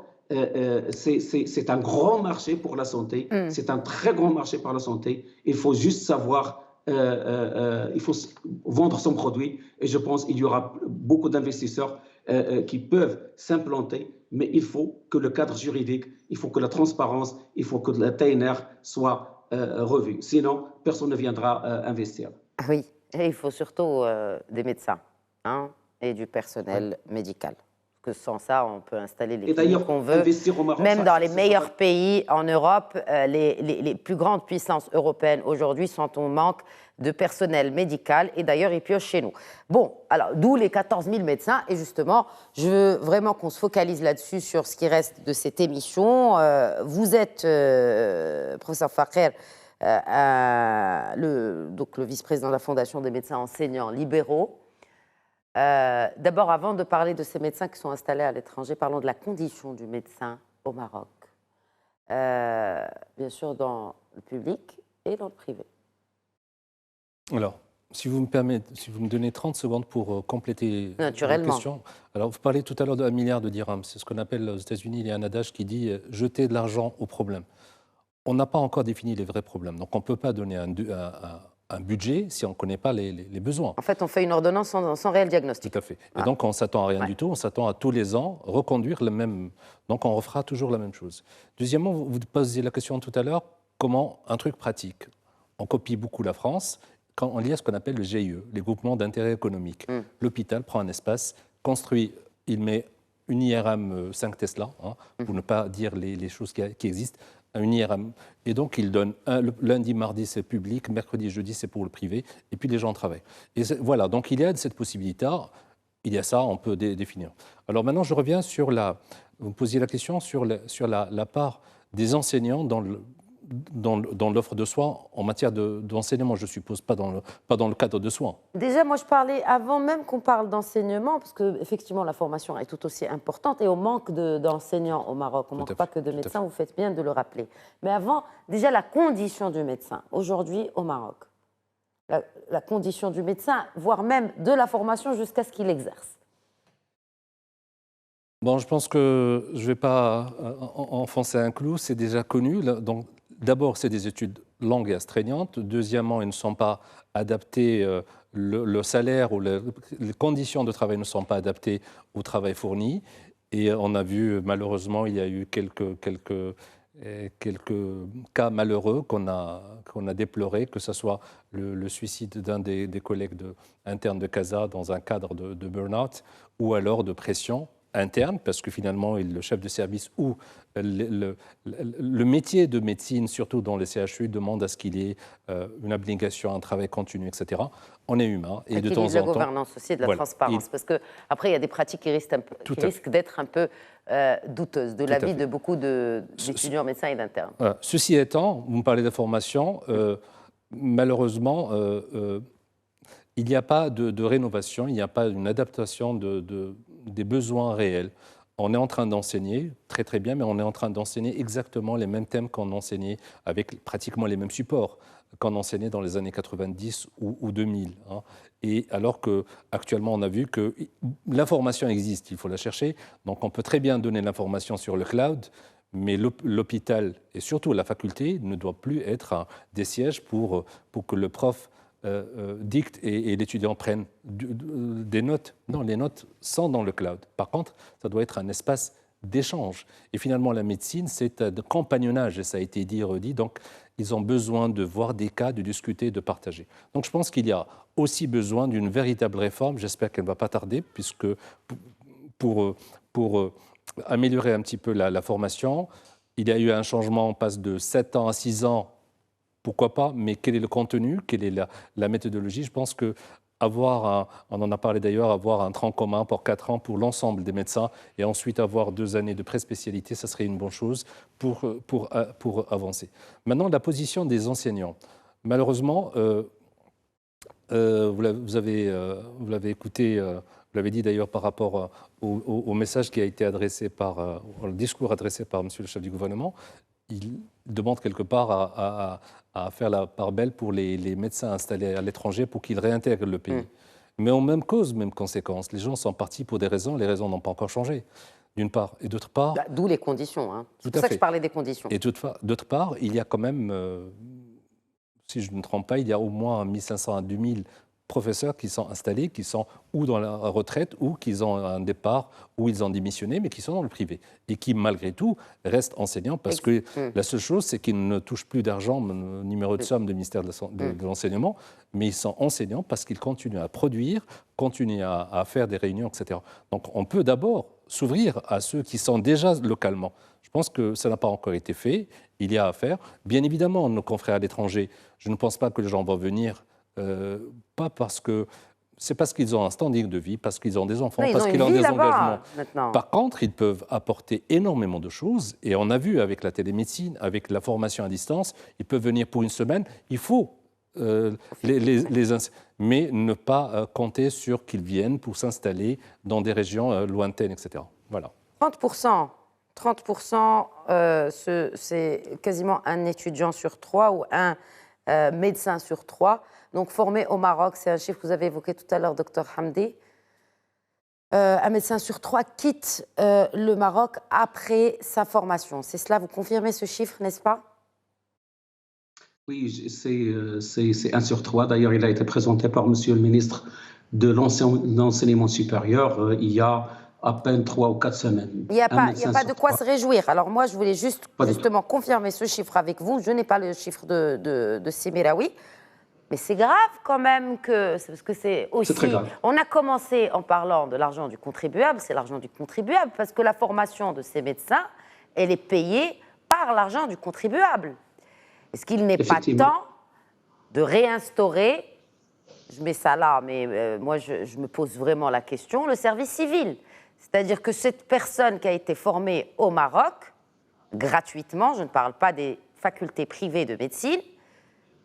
c'est un grand marché pour la santé. C'est un très grand marché pour la santé. Il faut juste savoir, il faut vendre son produit. Et je pense qu'il y aura beaucoup d'investisseurs qui peuvent s'implanter. Mais il faut que le cadre juridique, il faut que la transparence, il faut que la TNR soit revue. Sinon, personne ne viendra investir. Oui, et il faut surtout des médecins et du personnel médical. Parce que sans ça, on peut installer les cliniques qu'on veut. Même dans les meilleurs pays en Europe, les plus grandes puissances européennes aujourd'hui sont en manque de personnel médical. Et d'ailleurs, ils piochent chez nous. Bon, alors, d'où les 14 000 médecins. Et justement, je veux vraiment qu'on se focalise là-dessus, sur ce qui reste de cette émission. Vous êtes, professeur Fakher, donc le vice-président de la Fondation des médecins enseignants libéraux. D'abord, avant de parler de ces médecins qui sont installés à l'étranger, parlons de la condition du médecin au Maroc. Bien sûr, dans le public et dans le privé. Alors, si vous me permettez, si vous me donnez 30 secondes pour compléter la question. Alors, vous parlez tout à l'heure d'1 milliard de dirhams. C'est ce qu'on appelle aux États-Unis, il y a un adage qui dit « jeter de l'argent au problème ». On n'a pas encore défini les vrais problèmes. Donc, on ne peut pas donner un budget si on ne connaît pas les besoins. En fait, on fait une ordonnance sans réel diagnostic. Tout à fait. Et donc, on ne s'attend à rien du tout. On s'attend à tous les ans reconduire le même... Donc, on refera toujours la même chose. Deuxièmement, vous posiez la question tout à l'heure, comment un truc pratique. On copie beaucoup la France quand on lit ce qu'on appelle le GIE, les groupements d'intérêt économique. L'hôpital prend un espace, construit, il met une IRM 5 Tesla, pour ne pas dire les choses qui existent, une IRM. Et donc, il donne le lundi, mardi, c'est public, mercredi, jeudi, c'est pour le privé, et puis les gens travaillent. Et voilà, donc il y a cette possibilité, il y a ça, on peut définir. Alors maintenant, je reviens sur vous me posiez la question sur la part des enseignants dans l'offre de soins en matière d'enseignement, je suppose, pas dans le cadre de soins. Déjà, moi, je parlais, avant même qu'on parle d'enseignement, parce qu'effectivement, la formation est tout aussi importante et on manque d'enseignants au Maroc. On ne manque pas que de médecins, vous faites bien de le rappeler. Mais avant, déjà, la condition du médecin, aujourd'hui, au Maroc. La condition du médecin, voire même de la formation jusqu'à ce qu'il exerce. Bon, je pense que je ne vais pas enfoncer un clou, c'est déjà connu. Donc, d'abord, c'est des études longues et astreignantes. Deuxièmement, elles ne sont pas adaptées, le salaire ou les conditions de travail ne sont pas adaptées au travail fourni. Et on a vu, malheureusement, il y a eu quelques cas malheureux qu'on a déplorés, que ce soit le suicide d'un des collègues internes de CASA dans un cadre de burn-out ou alors de pression interne, parce que finalement, le chef de service ou le métier de médecine, surtout dans les CHU, demande à ce qu'il y ait une abnégation, un travail continu, etc. On est humain. Et de temps en temps... de la gouvernance aussi et de la transparence, parce qu'après, il y a des pratiques qui risquent d'être un peu douteuses, de l'avis de beaucoup d'étudiants médecins et d'internes. Ceci étant, vous me parlez d'information, malheureusement, il n'y a pas de rénovation, il n'y a pas une adaptation des besoins réels. On est en train d'enseigner, très très bien, mais on est en train d'enseigner exactement les mêmes thèmes qu'on enseignait avec pratiquement les mêmes supports qu'on enseignait dans les années 90 ou 2000. Hein. Et alors qu'actuellement, on a vu que l'information existe, il faut la chercher. Donc on peut très bien donner l'information sur le cloud, mais l'hôpital et surtout la faculté ne doit plus être des sièges pour que le prof dicte et l'étudiant prenne des notes. Non, les notes sont dans le cloud. Par contre, ça doit être un espace d'échange. Et finalement, la médecine, c'est un compagnonnage, et ça a été dit et redit. Donc, ils ont besoin de voir des cas, de discuter, de partager. Donc, je pense qu'il y a aussi besoin d'une véritable réforme. J'espère qu'elle ne va pas tarder, puisque pour améliorer un petit peu la formation, il y a eu un changement, on passe de 7 ans à 6 ans. Pourquoi pas, mais quel est le contenu, quelle est la méthodologie? Je pense que on en a parlé d'ailleurs, avoir un tronc commun pour 4 ans pour l'ensemble des médecins et ensuite avoir 2 années de pré-spécialité, ça serait une bonne chose pour avancer. Maintenant, la position des enseignants. Malheureusement, vous l'avez écouté, vous l'avez dit d'ailleurs par rapport au message qui a été adressé au discours adressé par M. le chef du gouvernement. Il demande quelque part à faire la part belle pour les médecins installés à l'étranger pour qu'ils réintègrent le pays. Mais en même cause, même conséquence. Les gens sont partis pour des raisons, les raisons n'ont pas encore changé, d'une part. Et d'autre part... D'où les conditions. Hein. C'est pour ça que je parlais des conditions. Et d'autre part, il y a quand même, si je ne me trompe pas, il y a au moins 1500 à 2000 professeurs qui sont installés, qui sont ou dans la retraite, ou qui ont un départ, ou ils ont démissionné, mais qui sont dans le privé. Et qui, malgré tout, restent enseignants, parce que la seule chose, c'est qu'ils ne touchent plus d'argent, numéro de somme du ministère de l'Enseignement, mais ils sont enseignants parce qu'ils continuent à produire, continuent à faire des réunions, etc. Donc on peut d'abord s'ouvrir à ceux qui sont déjà localement. Je pense que ça n'a pas encore été fait, il y a à faire. Bien évidemment, nos confrères à l'étranger, je ne pense pas que les gens vont venir pas parce que c'est parce qu'ils ont un standing de vie, parce qu'ils ont des enfants, parce qu'ils ont des engagements. Maintenant. Par contre, ils peuvent apporter énormément de choses. Et on a vu avec la télémédecine, avec la formation à distance, ils peuvent venir pour une semaine. Il faut mais ne pas compter sur qu'ils viennent pour s'installer dans des régions lointaines, etc. Voilà. 30%, c'est quasiment un étudiant sur 3 ou un médecin sur 3. Donc, formé au Maroc, c'est un chiffre que vous avez évoqué tout à l'heure, Dr Hamdi. Un médecin sur 3 quitte le Maroc après sa formation. C'est cela, vous confirmez ce chiffre, n'est-ce pas? Oui, c'est 1 sur 3. D'ailleurs, il a été présenté par Monsieur le ministre de l'Enseignement supérieur il y a à peine 3 ou 4 semaines. Il n'y a pas de quoi se réjouir. Alors moi, je voulais justement confirmer ce chiffre avec vous. Je n'ai pas le chiffre de Semiraoui. Mais c'est grave quand même parce que c'est aussi... C'est très grave. On a commencé en parlant de l'argent du contribuable, c'est l'argent du contribuable, parce que la formation de ces médecins, elle est payée par l'argent du contribuable. Est-ce qu'il n'est pas temps de réinstaurer, je mets ça là, mais moi je me pose vraiment la question, le service civil? C'est-à-dire que cette personne qui a été formée au Maroc gratuitement, je ne parle pas des facultés privées de médecine,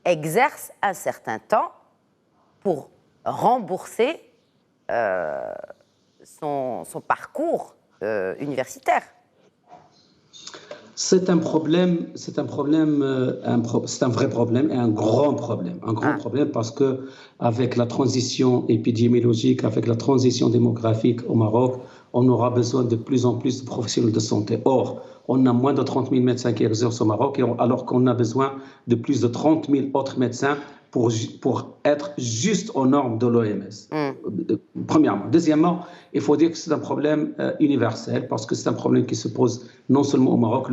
exerce un certain temps pour rembourser son parcours universitaire. C'est un vrai problème et un grand problème. Un grand problème parce que avec la transition épidémiologique, avec la transition démographique au Maroc, on aura besoin de plus en plus de professionnels de santé. Or, on a moins de 30 000 médecins qui exercent au Maroc, alors qu'on a besoin de plus de 30 000 autres médecins pour être juste aux normes de l'OMS. Premièrement. Deuxièmement, il faut dire que c'est un problème universel parce que c'est un problème qui se pose non seulement au Maroc,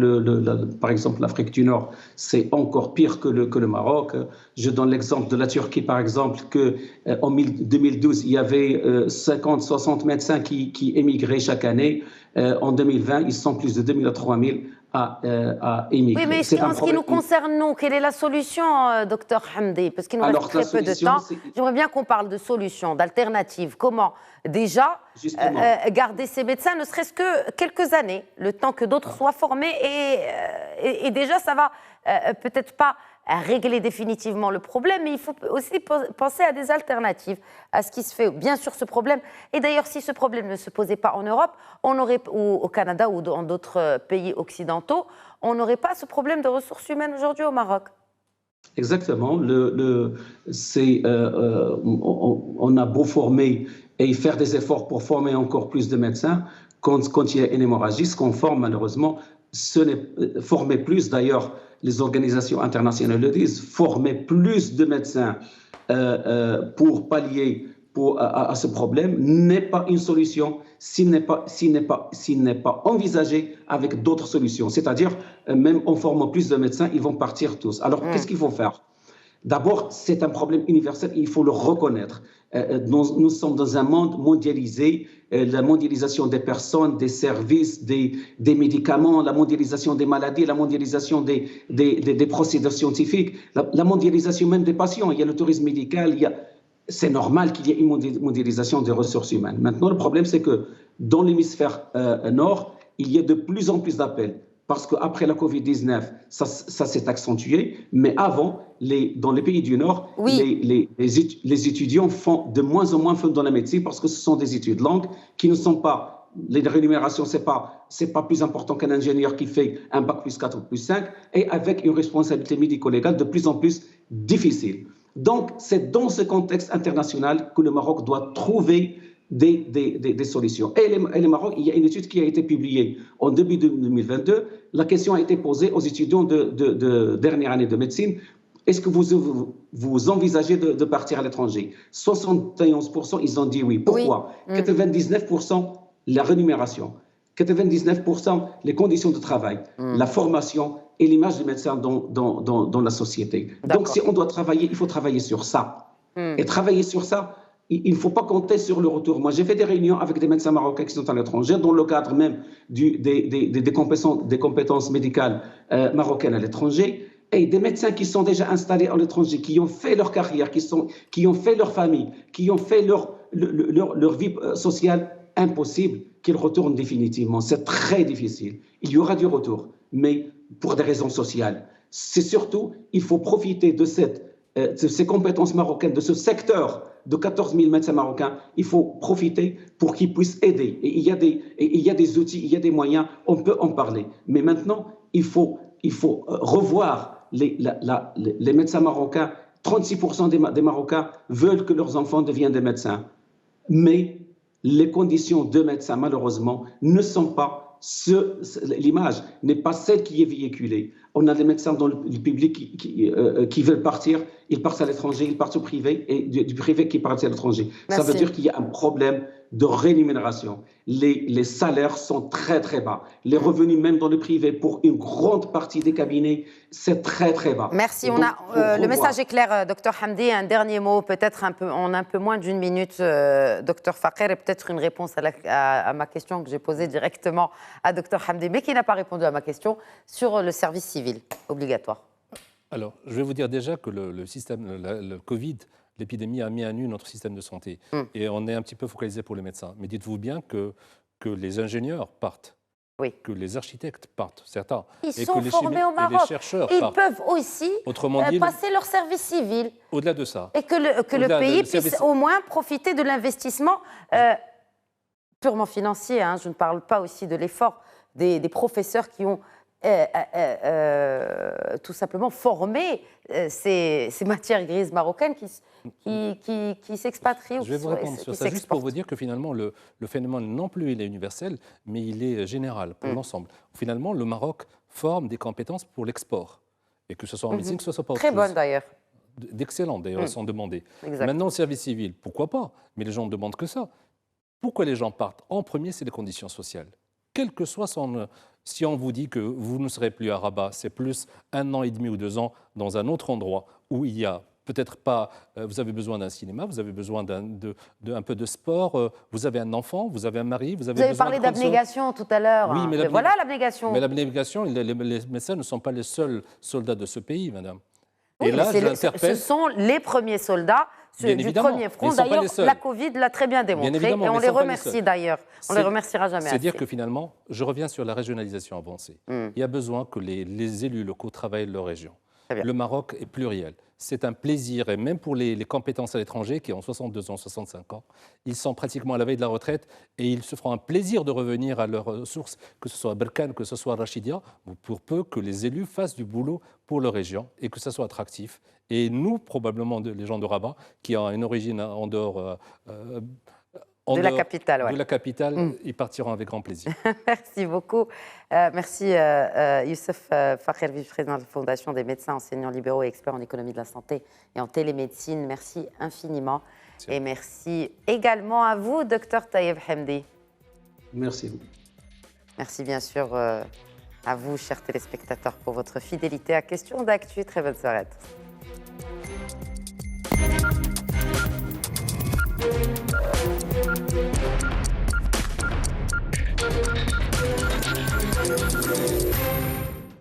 par exemple l'Afrique du Nord, c'est encore pire que le Maroc. Je donne l'exemple de la Turquie, par exemple, qu'en 2012, il y avait 50-60 médecins qui émigraient chaque année. En 2020, ils sont plus de 2 000 à 3 000 à émigrer. Oui, mais en ce qui nous concerne, nous, quelle est la solution, docteur Hamdi? Parce qu'il nous reste très peu de temps. J'aimerais bien qu'on parle de solutions, d'alternatives. Comment, déjà, garder ces médecins, ne serait-ce que quelques années, le temps que d'autres soient formés. Et déjà, ça va peut-être pas régler définitivement le problème, mais il faut aussi penser à des alternatives, à ce qui se fait. Bien sûr, ce problème, et d'ailleurs, si ce problème ne se posait pas en Europe, on aurait, ou au Canada ou dans d'autres pays occidentaux, on n'aurait pas ce problème de ressources humaines aujourd'hui au Maroc. Exactement. On a beau former et faire des efforts pour former encore plus de médecins, quand il y a une hémorragie, ce qu'on forme malheureusement, ce n'est former plus, d'ailleurs, les organisations internationales le disent, former plus de médecins pour pallier à ce problème n'est pas une solution s'il n'est pas envisagé avec d'autres solutions. C'est-à-dire, même en formant plus de médecins, ils vont partir tous. Alors, qu'est-ce qu'il faut faire? D'abord, c'est un problème universel, il faut le reconnaître. Nous sommes dans un monde mondialisé, la mondialisation des personnes, des services, des médicaments, la mondialisation des maladies, la mondialisation des procédures scientifiques, la mondialisation même des patients. Il y a le tourisme médical, c'est normal qu'il y ait une mondialisation des ressources humaines. Maintenant, le problème, c'est que dans l'hémisphère nord, il y a de plus en plus d'appels. Parce qu'après la Covid-19, ça s'est accentué. Mais avant, dans les pays du Nord, oui, les étudiants font de moins en moins dans la médecine parce que ce sont des études longues qui ne sont pas... Les rémunérations, ce n'est pas plus important qu'un ingénieur qui fait un bac plus 4 ou plus 5 et avec une responsabilité médico-légale de plus en plus difficile. Donc, c'est dans ce contexte international que le Maroc doit trouver des solutions. Et le Maroc, il y a une étude qui a été publiée en début 2022. La question a été posée aux étudiants de dernière année de médecine. Est-ce que vous envisagez de partir à l'étranger? 71%, ils ont dit oui. Pourquoi? Oui. 99%, la rémunération. 99%, les conditions de travail, la formation et l'image du médecin dans la société. Donc, si on doit travailler, il faut travailler sur ça. Et travailler sur ça, il ne faut pas compter sur le retour. Moi, j'ai fait des réunions avec des médecins marocains qui sont à l'étranger, dans le cadre même des compétences médicales marocaines à l'étranger, et des médecins qui sont déjà installés à l'étranger, qui ont fait leur carrière, qui ont fait leur famille, qui ont fait leur vie sociale impossible, qu'ils retournent définitivement. C'est très difficile. Il y aura du retour, mais pour des raisons sociales. C'est surtout, il faut profiter de ces compétences marocaines, de ce secteur de 14 000 médecins marocains, il faut profiter pour qu'ils puissent aider. Et il y a des outils, il y a des moyens, on peut en parler. Mais maintenant, il faut revoir les médecins marocains. 36% des Marocains veulent que leurs enfants deviennent des médecins. Mais les conditions de médecins, malheureusement, ne sont pas... L'image n'est pas celle qui est véhiculée. On a des médecins dans le public qui veulent partir, ils partent à l'étranger, ils partent au privé, et du privé qui part à l'étranger. Ça veut dire qu'il y a un problème de rémunération. Les salaires sont très très bas. Les revenus même dans le privé, pour une grande partie des cabinets, c'est très très bas. Merci. Donc, le message est clair, docteur Hamdi. Un dernier mot, peut-être en un peu moins d'une minute, docteur Fakher, et peut-être une réponse à ma question que j'ai posée directement à docteur Hamdi, mais qui n'a pas répondu à ma question sur le service civil obligatoire. Alors, je vais vous dire déjà que le Covid, l'épidémie a mis à nu notre système de santé. Et on est un petit peu focalisé pour les médecins. Mais dites-vous bien que les ingénieurs partent. que les architectes partent, certains, Ils et sont que les formés au et Maroc. les chercheurs Ils partent. peuvent aussi Autrement dit, passer leur service civil. Au-delà de ça. Et que le pays puisse au moins profiter de l'investissement purement financier. Hein. Je ne parle pas aussi de l'effort des professeurs qui ont tout simplement formé ces matières grises marocaines qui s'expatrient. Je vais vous répondre sur ça, juste pour vous dire que finalement, le phénomène non plus il est universel, mais il est général pour l'ensemble. Finalement, le Maroc forme des compétences pour l'export. Et que ce soit en médecine, que ce soit pas autre chose. Très bonne d'ailleurs. D'excellentes d'ailleurs, elles sont demandées. Exact. Maintenant, le service civil, pourquoi pas? Mais les gens ne demandent que ça. Pourquoi les gens partent? En premier, c'est les conditions sociales. Quel que soit son... Si on vous dit que vous ne serez plus à Rabat, c'est plus 1 an et demi ou 2 ans dans un autre endroit où il y a peut-être pas... vous avez besoin d'un cinéma, vous avez besoin un peu de sport, vous avez un enfant, vous avez un mari, vous avez besoin parlé d'abnégation tout à l'heure. Oui, mais voilà l'abnégation. Mais l'abnégation, les médecins ne sont pas les seuls soldats de ce pays, madame. Oui, et là, ce sont les premiers soldats du premier front. D'ailleurs, la Covid l'a très bien démontré. Et on les remercie d'ailleurs. On les remerciera jamais assez. C'est-à-dire que finalement, je reviens sur la régionalisation avancée. Il y a besoin que les élus locaux travaillent leur région. Le Maroc est pluriel. C'est un plaisir, et même pour les compétences à l'étranger, qui ont 62 ans, 65 ans, ils sont pratiquement à la veille de la retraite et ils se feront un plaisir de revenir à leurs sources, que ce soit Berkane, que ce soit Rachidia, pour peu que les élus fassent du boulot pour leur région et que ça soit attractif. Et nous, probablement, les gens de Rabat, qui ont une origine en dehors... de la capitale, ouais. De la capitale, ils partiront avec grand plaisir. Merci beaucoup. Merci Youssef Fakher, vice-président de la Fondation des médecins, enseignants libéraux et experts en économie de la santé et en télémédecine. Merci infiniment. Merci. Et merci également à vous, Dr Taïeb Hamdi. Merci. Merci bien sûr à vous, chers téléspectateurs, pour votre fidélité à Questions d'actu. Très bonne soirée à tous.